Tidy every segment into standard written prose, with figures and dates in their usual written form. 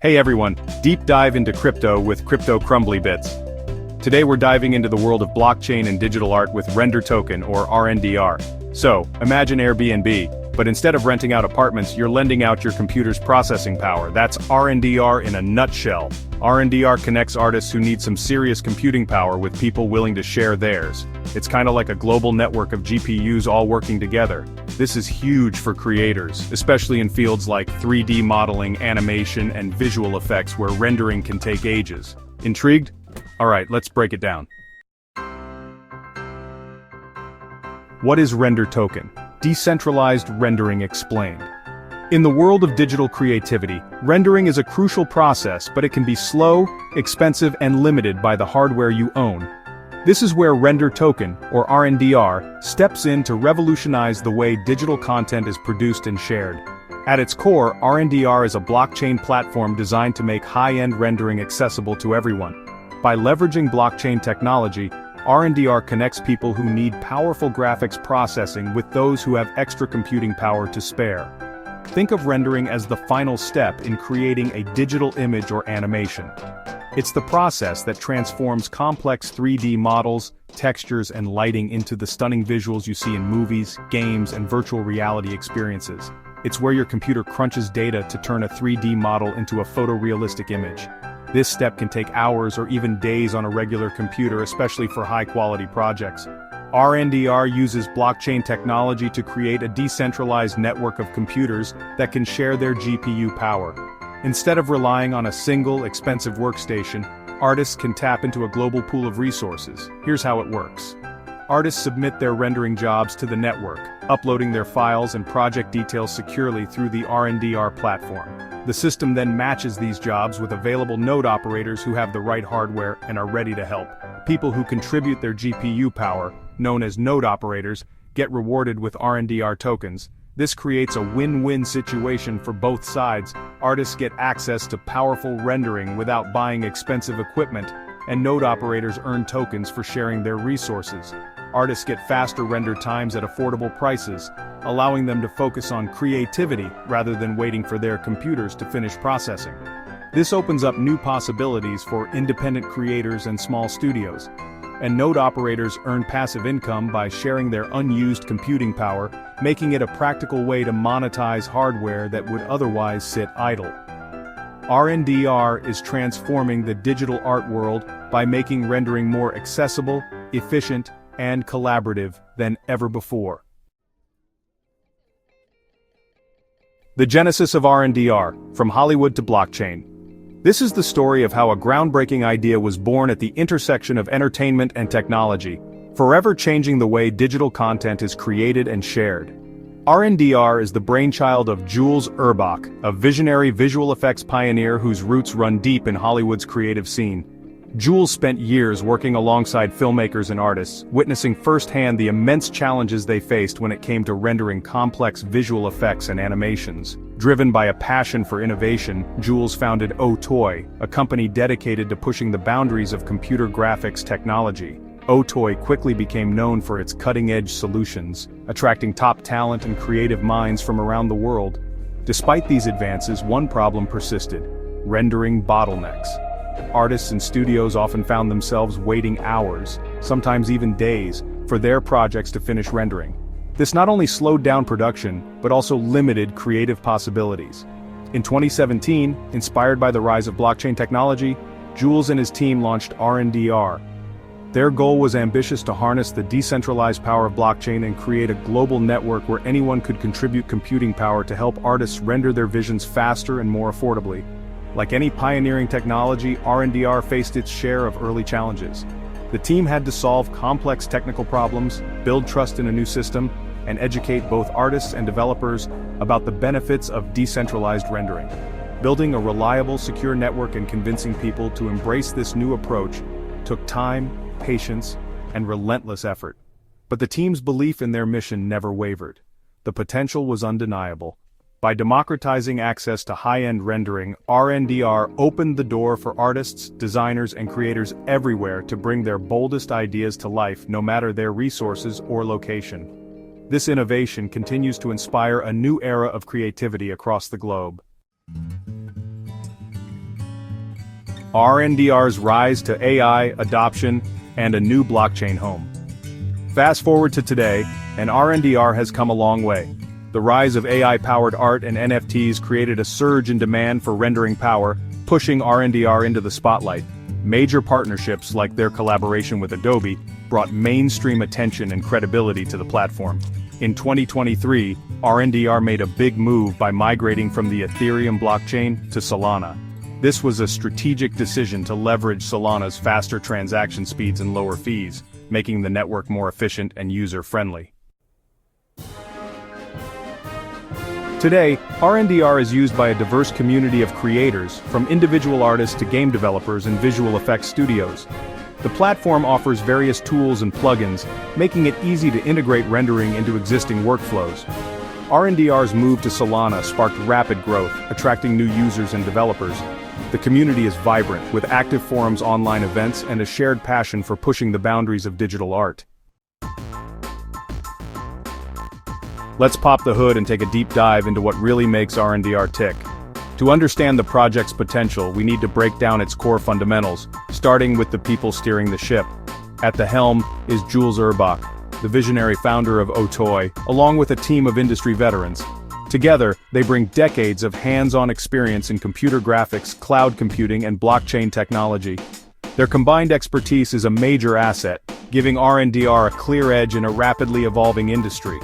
Hey everyone, deep dive into crypto with Crypto Crumbly Bits. Today we're diving into the world of blockchain and digital art with Render Token or RNDR. So, imagine Airbnb, but instead of renting out apartments, you're lending out your computer's processing power. That's RNDR in a nutshell. RNDR connects artists who need some serious computing power with people willing to share theirs. It's kind of like a global network of GPUs all working together. This is huge for creators, especially in fields like 3D modeling, animation, and visual effects where rendering can take ages. Intrigued? Alright, let's break it down. What is Render Token? Decentralized rendering explained. In the world of digital creativity, rendering is a crucial process, but it can be slow, expensive, and limited by the hardware you own. This is where Render Token, or RNDR, steps in to revolutionize the way digital content is produced and shared. At its core, RNDR is a blockchain platform designed to make high-end rendering accessible to everyone. By leveraging blockchain technology, RNDR connects people who need powerful graphics processing with those who have extra computing power to spare. Think of rendering as the final step in creating a digital image or animation. It's the process that transforms complex 3D models, textures, and lighting into the stunning visuals you see in movies, games, and virtual reality experiences. It's where your computer crunches data to turn a 3D model into a photorealistic image. This step can take hours or even days on a regular computer, especially for high-quality projects. RNDR uses blockchain technology to create a decentralized network of computers that can share their GPU power. Instead of relying on a single, expensive workstation, artists can tap into a global pool of resources. Here's how it works. Artists submit their rendering jobs to the network, uploading their files and project details securely through the RNDR platform. The system then matches these jobs with available node operators who have the right hardware and are ready to help. People who contribute their GPU power, known as node operators, get rewarded with RNDR tokens. This creates a win-win situation for both sides. Artists get access to powerful rendering without buying expensive equipment, and node operators earn tokens for sharing their resources. Artists get faster render times at affordable prices, allowing them to focus on creativity rather than waiting for their computers to finish processing. This opens up new possibilities for independent creators and small studios. And node operators earn passive income by sharing their unused computing power, making it a practical way to monetize hardware that would otherwise sit idle. RNDR is transforming the digital art world by making rendering more accessible, efficient, and collaborative than ever before. The genesis of RNDR, from Hollywood to blockchain. This is the story of how a groundbreaking idea was born at the intersection of entertainment and technology, forever changing the way digital content is created and shared. RNDR is the brainchild of Jules Urbach, a visionary visual effects pioneer whose roots run deep in Hollywood's creative scene. Jules spent years working alongside filmmakers and artists, witnessing firsthand the immense challenges they faced when it came to rendering complex visual effects and animations. Driven by a passion for innovation, Jules founded Otoy, a company dedicated to pushing the boundaries of computer graphics technology. Otoy quickly became known for its cutting-edge solutions, attracting top talent and creative minds from around the world. Despite these advances, one problem persisted: rendering bottlenecks. Artists and studios often found themselves waiting hours, sometimes even days, for their projects to finish rendering. This not only slowed down production, but also limited creative possibilities. In 2017, inspired by the rise of blockchain technology, Jules and his team launched RNDR. Their goal was ambitious: to harness the decentralized power of blockchain and create a global network where anyone could contribute computing power to help artists render their visions faster and more affordably. Like any pioneering technology, RNDR faced its share of early challenges. The team had to solve complex technical problems, build trust in a new system, and educate both artists and developers about the benefits of decentralized rendering. Building a reliable, secure network and convincing people to embrace this new approach took time, patience, and relentless effort. But the team's belief in their mission never wavered. The potential was undeniable. By democratizing access to high-end rendering, RNDR opened the door for artists, designers, and creators everywhere to bring their boldest ideas to life, no matter their resources or location. This innovation continues to inspire a new era of creativity across the globe. RNDR's rise to AI adoption and a new blockchain home. Fast forward to today, and RNDR has come a long way. The rise of AI-powered art and NFTs created a surge in demand for rendering power, pushing RNDR into the spotlight. Major partnerships like their collaboration with Adobe brought mainstream attention and credibility to the platform. In 2023, RNDR made a big move by migrating from the Ethereum blockchain to Solana. This was a strategic decision to leverage Solana's faster transaction speeds and lower fees, making the network more efficient and user-friendly. Today, RNDR is used by a diverse community of creators, from individual artists to game developers and visual effects studios. The platform offers various tools and plugins, making it easy to integrate rendering into existing workflows. RNDR's move to Solana sparked rapid growth, attracting new users and developers. The community is vibrant, with active forums, online events, and a shared passion for pushing the boundaries of digital art. Let's pop the hood and take a deep dive into what really makes RNDR tick. To understand the project's potential, we need to break down its core fundamentals, starting with the people steering the ship. At the helm is Jules Urbach, the visionary founder of Otoy, along with a team of industry veterans. Together, they bring decades of hands-on experience in computer graphics, cloud computing, and blockchain technology. Their combined expertise is a major asset, giving RNDR a clear edge in a rapidly evolving industry.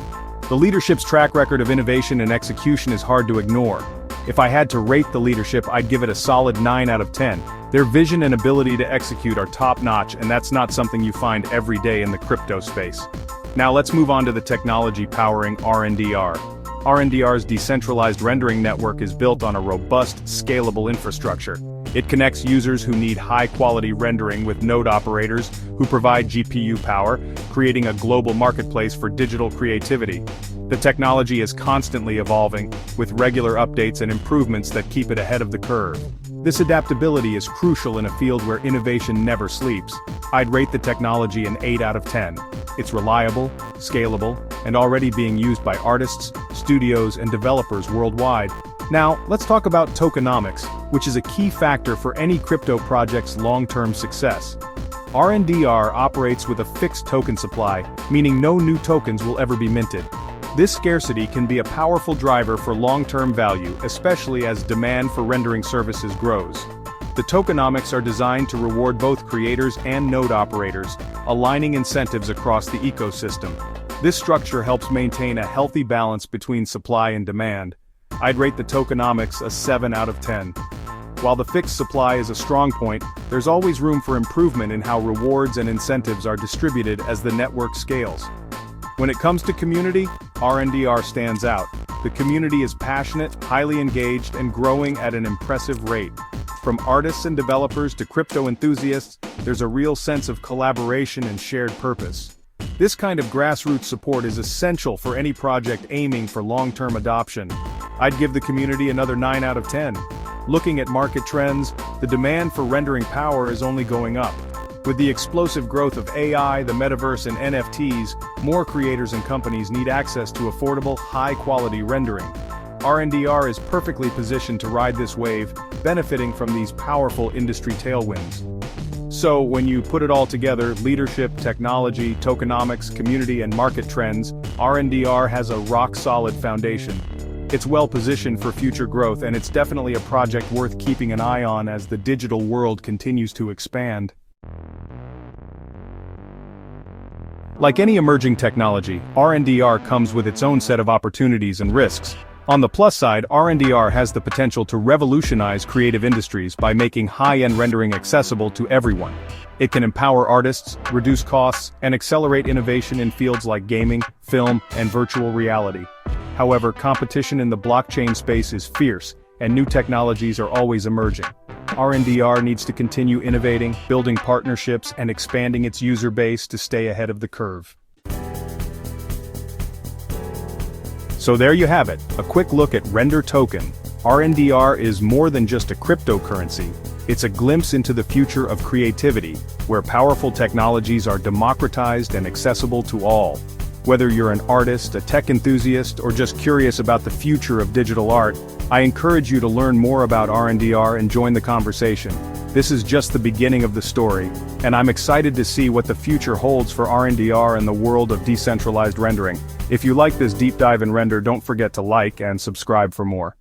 The leadership's track record of innovation and execution is hard to ignore. If I had to rate the leadership, I'd give it a solid 9 out of 10. Their vision and ability to execute are top-notch, and that's not something you find every day in the crypto space. Now let's move on to the technology powering RNDR. RNDR's decentralized rendering network is built on a robust, scalable infrastructure. It connects users who need high-quality rendering with node operators who provide GPU power, creating a global marketplace for digital creativity. The technology is constantly evolving, with regular updates and improvements that keep it ahead of the curve. This adaptability is crucial in a field where innovation never sleeps. I'd rate the technology an 8 out of 10. It's reliable, scalable, and already being used by artists, studios, and developers worldwide. Now, let's talk about tokenomics, which is a key factor for any crypto project's long-term success. RNDR operates with a fixed token supply, meaning no new tokens will ever be minted. This scarcity can be a powerful driver for long-term value, especially as demand for rendering services grows. The tokenomics are designed to reward both creators and node operators, aligning incentives across the ecosystem. This structure helps maintain a healthy balance between supply and demand. I'd rate the tokenomics a 7 out of 10. While the fixed supply is a strong point, there's always room for improvement in how rewards and incentives are distributed as the network scales. When it comes to community, RNDR stands out. The community is passionate, highly engaged, and growing at an impressive rate. From artists and developers to crypto enthusiasts, there's a real sense of collaboration and shared purpose. This kind of grassroots support is essential for any project aiming for long-term adoption. I'd give the community another 9 out of 10. Looking at market trends, the demand for rendering power is only going up. With the explosive growth of AI, the Metaverse, and NFTs, more creators and companies need access to affordable, high-quality rendering. RNDR is perfectly positioned to ride this wave, benefiting from these powerful industry tailwinds. So, when you put it all together, leadership, technology, tokenomics, community, and market trends, RNDR has a rock-solid foundation. It's well-positioned for future growth, and it's definitely a project worth keeping an eye on as the digital world continues to expand. Like any emerging technology, RNDR comes with its own set of opportunities and risks. On the plus side, RNDR has the potential to revolutionize creative industries by making high-end rendering accessible to everyone. It can empower artists, reduce costs, and accelerate innovation in fields like gaming, film, and virtual reality. However, competition in the blockchain space is fierce, and new technologies are always emerging. RNDR needs to continue innovating, building partnerships, and expanding its user base to stay ahead of the curve. So there you have it, a quick look at Render Token. RNDR is more than just a cryptocurrency. It's a glimpse into the future of creativity, where powerful technologies are democratized and accessible to all. Whether you're an artist, a tech enthusiast, or just curious about the future of digital art, I encourage you to learn more about RNDR and join the conversation. This is just the beginning of the story, and I'm excited to see what the future holds for RNDR and the world of decentralized rendering. If you like this deep dive in render, don't forget to like and subscribe for more.